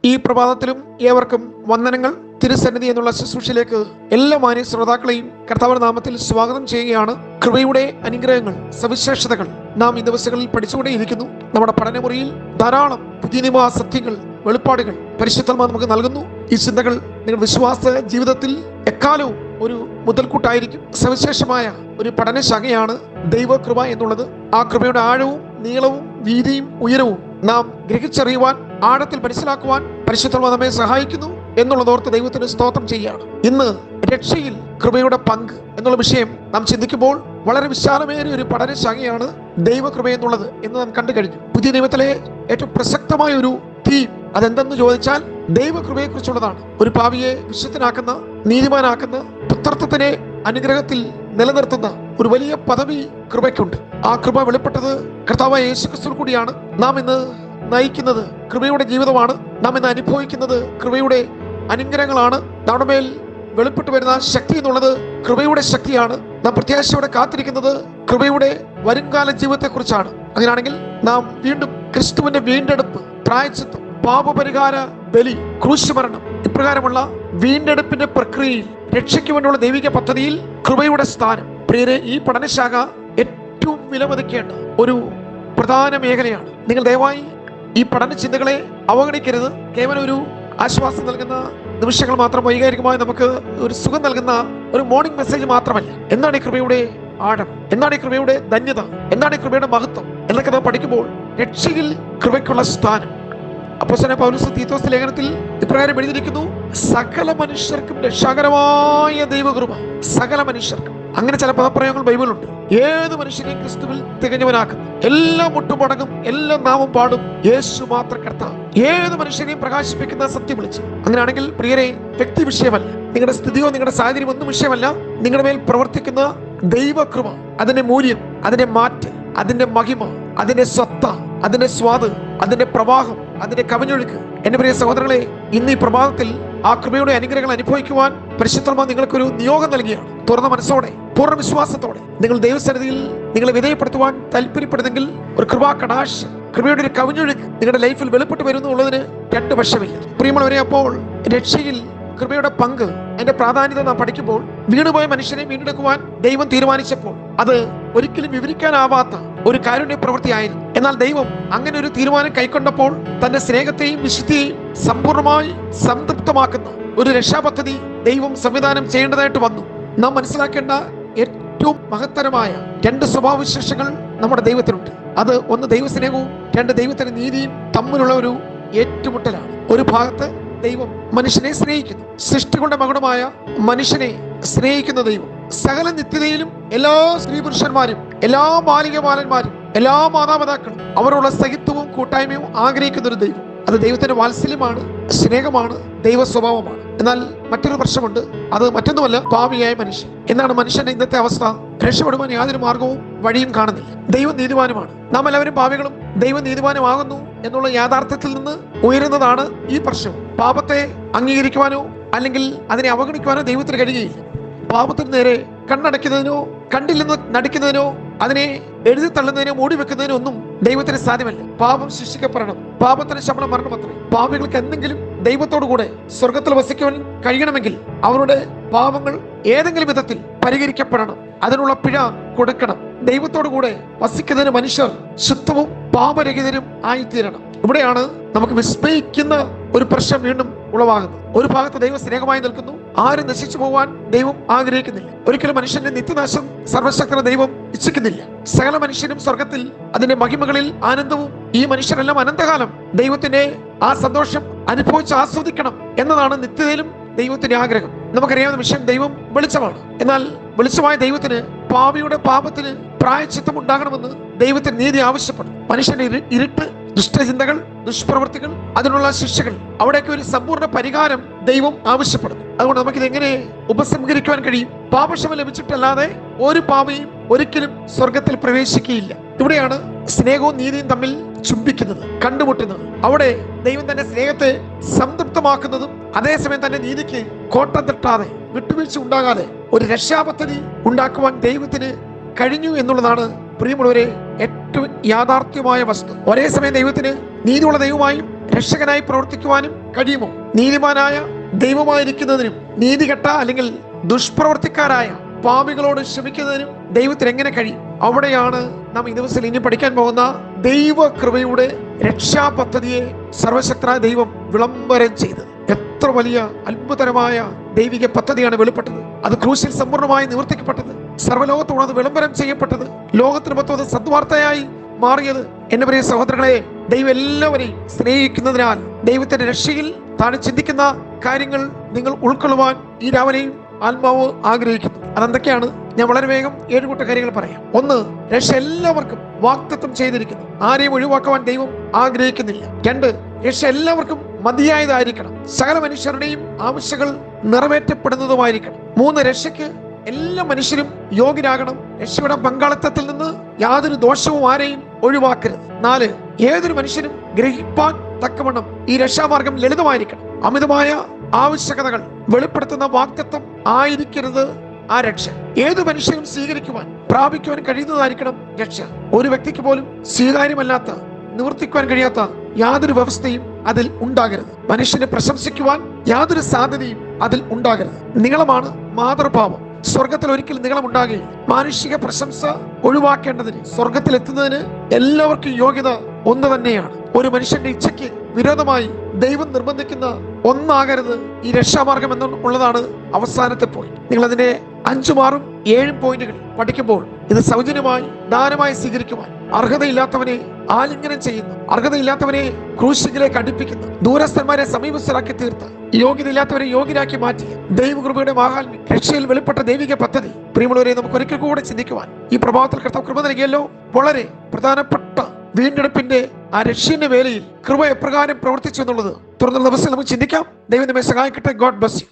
ഈ പ്രഭാതത്തിലും ഏവർക്കും വന്ദനങ്ങൾ. തിരുസന്നിധി എന്നുള്ള ശുശ്രൂഷയിലേക്ക് എല്ലാ മാന്യ ശ്രോതാക്കളെയും കർത്താവിന്റെ നാമത്തിൽ സ്വാഗതം ചെയ്യുകയാണ്. കൃപയുടെ അനുഗ്രഹങ്ങൾ, സവിശേഷതകൾ നാം ഈ ദിവസങ്ങളിൽ പഠിച്ചുകൊണ്ടേയിരിക്കുന്നു. നമ്മുടെ പഠനമുറിയിൽ ധാരാളം പുതിയ നിയമ സത്യങ്ങൾ, വെളിപ്പാടുകൾ പരിശുദ്ധാത്മാവ് നമുക്ക് നൽകുന്നു. ഈ ചിന്തകൾ നിങ്ങളുടെ വിശ്വാസ ജീവിതത്തിൽ എക്കാലവും ഒരു മുതൽക്കൂട്ടായിരിക്കും. സവിശേഷമായ ഒരു പഠനശാഖയാണ് ദൈവകൃപ എന്നുള്ളത്. ആ കൃപയുടെ ആഴവും നീളവും വീതിയും ഉയരവും നാം ഗ്രഹിച്ചറിയുവാൻ, ആഴത്തിൽ മനസ്സിലാക്കുവാൻ പരിശുദ്ധാത്മാവ് നമ്മെ സഹായിക്കുന്നു എന്നുള്ളതോർത്ത് ദൈവത്തിന് സ്തോത്രം ചെയ്യുകയാണ്. ഇന്ന് രക്ഷയിൽ കൃപയുടെ പങ്ക് എന്നുള്ള വിഷയം നാം ചിന്തിക്കുമ്പോൾ വളരെ വിശാലമേറിയ ഒരു പഠനശാഖയാണ് ദൈവകൃപ എന്നുള്ളത് എന്ന് നാം കണ്ടു കഴിഞ്ഞു. പുതിയ നിയമത്തിലെ ഏറ്റവും പ്രസക്തമായ ഒരു തീം അതെന്തെന്ന് ചോദിച്ചാൽ ദൈവകൃപയെ കുറിച്ചുള്ളതാണ്. ഒരു പാപിയെ വിശുദ്ധനാക്കുന്ന, നീതിമാനാക്കുന്ന, പുത്രത്വത്തിനെ അനുഗ്രഹത്തിൽ നിലനിർത്തുന്ന ഒരു വലിയ പദവി കൃപയ്ക്കുണ്ട്. ആ കൃപ വെളിപ്പെട്ടത് കർത്താവായ യേശുക്രിസ്തുവിൽ കൂടിയാണ്. നാം ഇന്ന് നയിക്കുന്നത് കൃപയുടെ ജീവിതമാണ്. നാം ഇന്ന് അനുഭവിക്കുന്നത് കൃപയുടെ അനുഗ്രഹങ്ങളാണ്. നമ്മുടെ മേൽ വെളിപ്പെട്ടു വരുന്ന ശക്തി എന്നുള്ളത് കൃപയുടെ ശക്തിയാണ്. നാം പ്രത്യാശയോടെ കാത്തിരിക്കുന്നത് കൃപയുടെ വരുംകാല ജീവിതത്തെ കുറിച്ചാണ്. അങ്ങനെയാണെങ്കിൽ നാം വീണ്ടും ക്രിസ്തുവിന്റെ വീണ്ടെടുപ്പ്, പ്രായശ്ചിത്തം, പാപപരിഹാര ബലി, ക്രൂശുമരണം, ഇപ്രകാരമുള്ള വീണ്ടെടുപ്പിന്റെ പ്രക്രിയയിൽ, രക്ഷയ്ക്ക് വേണ്ടിയുള്ള ദൈവിക പദ്ധതിയിൽ കൃപയുടെ സ്ഥാനം, പ്രിയരെ, ഈ പഠനശാഖ ഏറ്റവും വിലമതിക്കേണ്ട ഒരു പ്രധാന മേഖലയാണ്. നിങ്ങൾ ദയവായി ഈ പഠന ചിന്തകളെ അവഗണിക്കരുത്. കേവലം ഒരു ആശ്വാസം നൽകുന്ന നിമിഷങ്ങൾ മാത്രം, വൈകാരികമായി നമുക്ക് ഒരു സുഖം നൽകുന്ന ഒരു മോർണിംഗ് മെസ്സേജ് മാത്രമല്ല. എന്താണ് ഈ കൃപയുടെ ആഴം? എന്താണ് ഈ കൃപയുടെ ധന്യത? എന്താണ് ഈ കൃപയുടെ മഹത്വം എന്നൊക്കെ നാം പഠിക്കുമ്പോൾ രക്ഷയിൽ കൃപയ്ക്കുള്ള സ്ഥാനം അപ്പോസ്തലനായ പൗലോസ് തീത്തോസ് ലേഖനത്തിൽ ഇപ്രകാരം എഴുതിയിരിക്കുന്നു: സകല മനുഷ്യർക്കും രക്ഷാകരമായ ദൈവകൃപ, സകല മനുഷ്യർക്കും. അങ്ങനെ ചില പദപ്രയോഗങ്ങൾ ബൈബിളുണ്ട്. ഏത് മനുഷ്യനെയും ക്രിസ്തുവിൽ തികഞ്ഞവനാക്കുന്നു, എല്ലാം മുട്ടുമടങ്ങും, എല്ലാം നാമം പാടും, യേശു മാത്രം കർത്താവ്. ഏത് മനുഷ്യനെയും പ്രകാശിപ്പിക്കുന്ന സത്യം വിളിച്ചു. അങ്ങനെയാണെങ്കിൽ പ്രിയരെ, വ്യക്തി വിഷയമല്ല, നിങ്ങളുടെ സ്ഥിതിയോ നിങ്ങളുടെ സാഹചര്യം ഒന്നും വിഷയമല്ല. നിങ്ങളുടെ മേൽ പ്രവർത്തിക്കുന്ന ദൈവകൃപ, അതിന്റെ മൂല്യം, അതിന്റെ മാറ്റ്, അതിന്റെ മഹിമ, അതിന്റെ സ്വത്ത, അതിന്റെ സ്വാദ്, അതിന്റെ പ്രവാഹം, അതിന്റെ കവിഞ്ഞൊഴുക്ക്. എന്റെ പ്രിയ സഹോദരങ്ങളെ, ഇന്ന് ഈ പ്രഭാതത്തിൽ ആ കൃപയുടെ അനുഗ്രഹങ്ങൾ അനുഭവിക്കുവാൻ പരിശുദ്ധാത്മാവ് നിങ്ങൾക്കൊരു നിയോഗം നൽകിയാണ്. തുറന്ന മനസ്സോടെ, പൂർണ്ണ വിശ്വാസത്തോടെ നിങ്ങൾ ദൈവസന്നിധിയിൽ നിങ്ങളെ വിധേയപ്പെടുത്തുവാൻ താല്പര്യപ്പെടുന്നെങ്കിൽ ഒരു കൃപാ കടാശം, കൃപയുടെ ഒരു കവിഞ്ഞൊഴുക്ക് നിങ്ങളുടെ ലൈഫിൽ വെളിപ്പെട്ട് വരുന്നു ഉള്ളതിന് രണ്ട് വശമില്ല. പ്രിയമുള്ളവരെ, അപ്പോൾ രക്ഷയിൽ കൃപയുടെ പങ്ക്, അതിന്റെ പ്രാധാന്യത നാം പഠിക്കുമ്പോൾ, വീണുപോയ മനുഷ്യനെ വീണ്ടെടുക്കുവാൻ ദൈവം തീരുമാനിച്ചപ്പോൾ അത് ഒരിക്കലും വിവരിക്കാനാവാത്ത ഒരു കാരുണ്യ പ്രവൃത്തിയായിരുന്നു. എന്നാൽ ദൈവം അങ്ങനെ ഒരു തീരുമാനം കൈക്കൊണ്ടപ്പോൾ തന്റെ സ്നേഹത്തെയും വിശുദ്ധിയെയും സമ്പൂർണ്ണമായി സംതൃപ്തമാക്കുന്ന ഒരു രക്ഷാപദ്ധതി ദൈവം സംവിധാനം ചെയ്യേണ്ടതായിട്ട് വന്നു. നാം മനസ്സിലാക്കേണ്ട ഏറ്റവും മഹത്തരമായ രണ്ട് സ്വഭാവവിശേഷങ്ങൾ നമ്മുടെ ദൈവത്തിനുണ്ട്. അത് ഒന്ന് ദൈവസ്നേഹവും, രണ്ട് ദൈവത്തിന്റെ നീതിയും തമ്മിലുള്ള ഒരു ഏറ്റുമുട്ടലാണ്. ഒരു ഭാഗത്ത് ദൈവം മനുഷ്യനെ സ്നേഹിക്കുന്നു. സൃഷ്ടികളുടെ മകുടമായ മനുഷ്യനെ സ്നേഹിക്കുന്ന ദൈവം സകല നിത്യതയിലും എല്ലാ സ്ത്രീ പുരുഷന്മാരും, എല്ലാ ബാലിക ബാലന്മാരും, എല്ലാ മാതാപിതാക്കളും അവരുള്ള സഹിത്വവും കൂട്ടായ്മയും ആഗ്രഹിക്കുന്ന ഒരു ദൈവം. അത് ദൈവത്തിന്റെ വാത്സല്യമാണ്, സ്നേഹമാണ്, ദൈവ സ്വഭാവമാണ്. എന്നാൽ മറ്റൊരു പ്രശ്നമുണ്ട്. അത് മറ്റൊന്നുമല്ല, പാപിയായ മനുഷ്യൻ. എന്നാണ് മനുഷ്യന്റെ ഇന്നത്തെ അവസ്ഥ? രക്ഷപ്പെടുവാൻ യാതൊരു മാർഗവും വഴിയും കാണുന്നില്ല. ദൈവം നീതിമാനുമാണ്, നാം എല്ലാവരും പാപികളും. ദൈവം നീതിമാനുമാകുന്നു എന്നുള്ള യാഥാർത്ഥ്യത്തിൽ നിന്ന് ഉയരുന്നതാണ് ഈ പ്രശ്നം. പാപത്തെ അംഗീകരിക്കുവാനോ അല്ലെങ്കിൽ അതിനെ അവഗണിക്കുവാനോ ദൈവത്തിന് കഴിയുകയില്ല. പാപത്തിന് നേരെ കണ്ണടയ്ക്കുന്നതിനോ, കണ്ടില്ലെന്ന് നടിക്കുന്നതിനോ, അതിനെ എഴുതി തള്ളുന്നതിനോ, മൂടി വെക്കുന്നതിനോ ഒന്നും ദൈവത്തിന് സാധ്യമല്ല. പാപം ശിക്ഷിക്കപ്പെടണം. പാപത്തിന് ശമ്പളം മരണമത്രേ. പാപികൾക്ക് എന്തെങ്കിലും ദൈവത്തോടു കൂടെ സ്വർഗത്തിൽ വസിക്കുവാൻ കഴിയണമെങ്കിൽ അവരുടെ പാപങ്ങൾ ഏതെങ്കിലും വിധത്തിൽ പരിഹരിക്കപ്പെടണം. അതിനുള്ള പിഴ കൊടുക്കണം. ദൈവത്തോടു കൂടെ വസിക്കുന്നതിന് മനുഷ്യർ ശുദ്ധവും പാപരഹിതരും ആയിത്തീരണം. ഇവിടെയാണ് നമുക്ക് വിസ്മയിക്കുന്ന ഒരു പ്രശ്നം വീണ്ടും ഉളവാകുന്നത്. ഒരു ഭാഗത്ത് ദൈവം സ്നേഹമായി നിൽക്കുന്നു. ആരും നശിച്ചു പോവാൻ ദൈവം ആഗ്രഹിക്കുന്നില്ല. ഒരിക്കലും മനുഷ്യന്റെ നിത്യനാശം സർവശക്തനായ ദൈവം ഇച്ഛിക്കുന്നില്ല. സകല മനുഷ്യരും സ്വർഗത്തിൽ അതിന്റെ മഹിമകളിൽ ആനന്ദവും, ഈ മനുഷ്യരെല്ലാം അനന്തകാലം ദൈവത്തിന്റെ ആ സന്തോഷം അനുഭവിച്ച് ആസ്വദിക്കണം എന്നതാണ് നിത്യതയിലും ദൈവത്തിന്റെ ആഗ്രഹം. നമുക്കറിയാവുന്ന വിഷയം, ദൈവം വെളിച്ചമാണ്. എന്നാൽ വെളിച്ചമായ ദൈവത്തിന് പാപിയുടെ പാപത്തിന് പ്രായശ്ചിത്തം ഉണ്ടാകണമെന്ന് ദൈവത്തിന് നീതി ആവശ്യപ്പെടും. മനുഷ്യന്റെ ഇരുട്ട്, ദുഷ്ടചിന്തകൾ, ദുഷ്പ്രവൃത്തികൾ, അതിനുള്ള ശിക്ഷകൾ, അവിടേക്ക് ഒരു സമ്പൂർണ്ണ പരിഹാരം ദൈവം ആവശ്യപ്പെടുന്നു. അതുകൊണ്ട് നമുക്കിത് എങ്ങനെ ഉപസംഹരിക്കുവാൻ കഴിയും? പാപക്ഷമ ലഭിച്ചിട്ടല്ലാതെ ഒരു പാപിയും ഒരിക്കലും സ്വർഗത്തിൽ പ്രവേശിക്കുകയില്ല. ഇവിടെയാണ് സ്നേഹവും നീതിയും തമ്മിൽ ചുംബിക്കുന്നത്, കണ്ടുമുട്ടുന്നത്. അവിടെ ദൈവം തന്റെ സ്നേഹത്തെ സംതൃപ്തമാക്കുന്നതും അതേസമയം തന്റെ നീതിക്ക് കോട്ടം തട്ടാതെ, വിട്ടുവീഴ്ച ഉണ്ടാകാതെ ഒരു രക്ഷാപദ്ധതി ഉണ്ടാക്കുവാൻ ദൈവത്തിന് കഴിഞ്ഞു എന്നുള്ളതാണ് പ്രിയമുള്ളവരെ ഏറ്റവും യാഥാർത്ഥ്യമായ വസ്തു. ഒരേ സമയം ദൈവത്തിന് നീതിയുള്ള ദൈവമായും രക്ഷകനായി പ്രവർത്തിക്കുവാനും കഴിയുമോ? നീതിമാനായ ദൈവമായിരിക്കുന്നതിനും നീതികെട്ട അല്ലെങ്കിൽ ദുഷ്പ്രവർത്തിക്കാരായ പാപികളോട് ക്ഷമിക്കുന്നതിനും ദൈവത്തിന് എങ്ങനെ കഴിയും? അവിടെയാണ് നാം ഈ ദിവസത്തിൽ ഇനി പഠിക്കാൻ പോകുന്ന ദൈവ കൃപയുടെ രക്ഷാ പദ്ധതിയെ സർവശക്തനായ ദൈവം വിളംബരം ചെയ്തത്. എത്ര വലിയ അത്ഭുതകരമായ ദൈവിക പദ്ധതിയാണ് വെളിപ്പെട്ടത്. അത് ക്രൂശിൽ സമ്പൂർണ്ണമായി നിവർത്തിക്കപ്പെട്ടത്, സർവ്വലോകത്തോട് അത് വിളംബരം ചെയ്യപ്പെട്ടത്, ലോകത്തിന് മൊത്തം അത് സദ്വാർത്തയായി മാറിയത്. എന്റെ പ്രിയ സഹോദരങ്ങളെ, ദൈവം എല്ലാവരെയും സ്നേഹിക്കുന്നതിനാൽ ദൈവത്തിന്റെ രക്ഷയിൽ താൻ ചിന്തിക്കുന്ന കാര്യങ്ങൾ നിങ്ങൾ ഉൾക്കൊള്ളുവാൻ ഈ രാവിലെയും ആത്മാവ് ആഗ്രഹിക്കുന്നു. അതെന്തൊക്കെയാണ്? ഞാൻ വളരെ വേഗം 7 കൂട്ട കാര്യങ്ങൾ പറയാം. 1, രക്ഷ എല്ലാവർക്കും വാഗ്ദത്തം ചെയ്തിരിക്കുന്നു. ആരെയും ഒഴിവാക്കുവാൻ ദൈവം ആഗ്രഹിക്കുന്നില്ല. 2, രക്ഷ എല്ലാവർക്കും മതിയായതായിരിക്കണം. സകല മനുഷ്യരുടെയും ആവശ്യങ്ങൾ നിറവേറ്റപ്പെടുന്നതുമായിരിക്കണം. 3, രക്ഷയ്ക്ക് എല്ലാ മനുഷ്യരും യോഗ്യരാകണം. രക്ഷയുടെ പങ്കാളിത്തത്തിൽ നിന്ന് യാതൊരു ദോഷവും ആരെയും ഒഴിവാക്കരുത്. 4, ഏതൊരു മനുഷ്യനും ഗ്രഹിപ്പാൻ തക്കവണ്ണം ഈ രക്ഷാമാർഗം ലളിതമായിരിക്കണം. അമിതമായ ആവശ്യകതകൾ വെളിപ്പെടുത്തുന്ന വാഗ്ദത്തം ആയിരിക്കരുത് ആ രക്ഷ. ഏതു മനുഷ്യനും സ്വീകരിക്കുവാൻ പ്രാപിക്കുവാൻ കഴിയുന്നതായിരിക്കണം രക്ഷ. ഒരു വ്യക്തിക്ക് പോലും സ്വീകാര്യമല്ലാത്ത, നിവർത്തിക്കുവാൻ കഴിയാത്ത യാതൊരു വ്യവസ്ഥയും അതിൽ ഉണ്ടാകരുത്. മനുഷ്യനെ പ്രശംസിക്കുവാൻ യാതൊരു സാധ്യതയും അതിൽ ഉണ്ടാകരുത്. നീളമാണ് മാതൃഭാവം. സ്വർഗത്തിൽ ഒരിക്കലും നീളം ഉണ്ടാകുകയില്ല. മാനുഷിക പ്രശംസ ഒഴിവാക്കേണ്ടതിന്, സ്വർഗത്തിൽ എത്തുന്നതിന് എല്ലാവർക്കും യോഗ്യത ഒന്ന് തന്നെയാണ്. ഒരു മനുഷ്യന്റെ ഇച്ഛയ്ക്ക് വിരോധമായി ദൈവം നിർബന്ധിക്കുന്ന ഒന്നാകരുത് ഈ രക്ഷാമാർഗം എന്നുള്ളതാണ് അവസാനത്തെ പോയിന്റ്. നിങ്ങൾ അതിന്റെ 5, 6, 7 പോയിന്റുകൾ പഠിക്കുമ്പോൾ ഇത് സൗജന്യമായി ദാനമായി സ്വീകരിക്കുവാൻ അർഹതയില്ലാത്തവനെ ആലിംഗനം ചെയ്യുന്നു, അർഹതയില്ലാത്തവനെ ക്രൂശിലേക്ക് അടുപ്പിക്കുന്നു, ദൂരസ്ഥന്മാരെ സമീപസ്ഥരാക്കി തീർത്ത് യോഗ്യതയില്ലാത്തവരെ യോഗ്യരാക്കി മാറ്റിയ ദൈവകൃപയുടെ മഹാത്മ്യം, രക്ഷയിൽ വെളിപ്പെട്ട ദൈവിക പദ്ധതി പ്രിയമുള്ളവരെ നമുക്ക് ഒരിക്കൽ കൂടെ ചിന്തിക്കുവാൻ ഈ പ്രഭാതത്തിൽ കർത്താവ് കൃപ നൽകിയല്ലോ. വളരെ പ്രധാനപ്പെട്ട വീണ്ടെടുപ്പിന്റെ ആ രക്ഷയുടെ വേലയിൽ കൃപ എപ്രകാരം പ്രവർത്തിച്ചു എന്നുള്ളത് തുടർന്നുള്ള ദിവസം നമുക്ക് ചിന്തിക്കാം. ദൈവം നമ്മെ സഹായിക്കട്ടെ. God bless you.